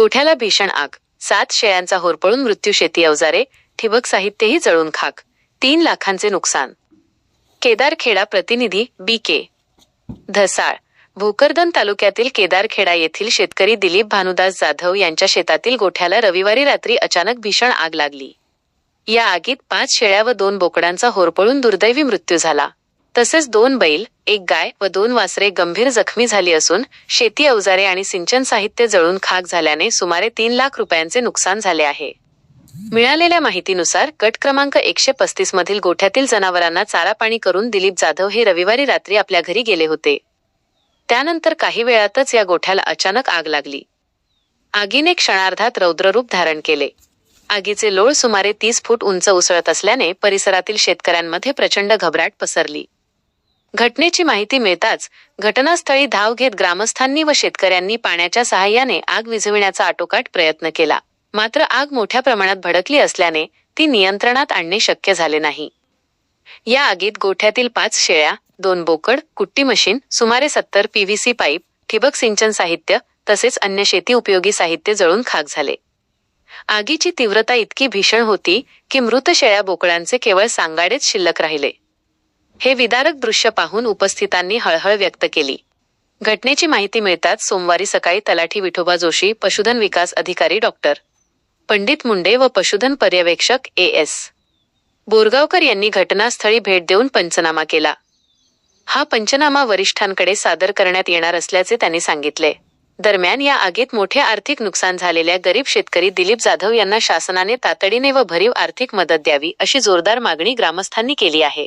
गोठ्याला भीषण आग, 7 शेळ्यांचा होरपळून मृत्यू. शेती अवजारे, ठिबक साहित्यही जळून खाक, 3 लाखांचे नुकसान. केदारखेडा प्रतिनिधी बी के धसाळ. भोकरदन तालुक्यातील केदारखेडा येथील शेतकरी दिलीप भानुदास जाधव यांच्या शेतातील गोठ्याला रविवारी रात्री अचानक भीषण आग लागली. या आगीत 5 शेळ्या व 2 बोकडांचा होरपळून दुर्दैवी मृत्यू झाला. तसेच 2 बैल, 1 गाय व 2 वासरे गंभीर जखमी झाली असून शेती अवजारे आणि सिंचन साहित्य जळून खाक झाल्याने सुमारे 3 लाख रुपयांचे नुकसान झाले आहे. मिळालेल्या माहितीनुसार गट क्रमांक 135 मधील गोठ्यातील जनावरांना चारा पाणी करून दिलीप जाधव हे रविवारी रात्री आपल्या घरी गेले होते. त्यानंतर काही वेळातच या गोठ्याला अचानक आग लागली. आगीने क्षणार्धात रौद्ररूप धारण केले. आगीचे लोळ सुमारे 30 फूट उंच उसळत असल्याने परिसरातील शेतकऱ्यांमध्ये प्रचंड घबराट पसरली. घटनेची माहिती मिळताच घटनास्थळी धाव घेत ग्रामस्थांनी व शेतकऱ्यांनी पाण्याच्या सहाय्याने आग विझविण्याचा आटोकाट प्रयत्न केला. मात्र आग मोठ्या प्रमाणात भडकली असल्याने ती नियंत्रणात आणणे शक्य झाले नाही. या आगीत गोठ्यातील 5 शेळ्या, 2 बोकड, कुट्टी मशीन, सुमारे 70 PVC पाईप, ठिबक सिंचन साहित्य तसेच अन्य शेती उपयोगी साहित्य जळून खाक झाले. आगीची तीव्रता इतकी भीषण होती की मृत शेळ्या बोकडांचे केवळ सांगाडेच शिल्लक राहिले. हे विदारक दृश्य पाहून उपस्थितांनी हळहळ व्यक्त केली. घटनेची माहिती मिळताच सोमवारी सकाळी तलाठी विठोबा जोशी, पशुधन विकास अधिकारी डॉक्टर पंडित मुंडे व पशुधन पर्यवेक्षक AS बोरगावकर यांनी घटनास्थळी भेट देऊन पंचनामा केला. हा पंचनामा वरिष्ठांकडे सादर करण्यात येणार असल्याचे त्यांनी सांगितले. दरम्यान या आगीत मोठे आर्थिक नुकसान झालेल्या गरीब शेतकरी दिलीप जाधव यांना शासनाने तातडीने व भरीव आर्थिक मदत द्यावी अशी जोरदार मागणी ग्रामस्थांनी केली आहे.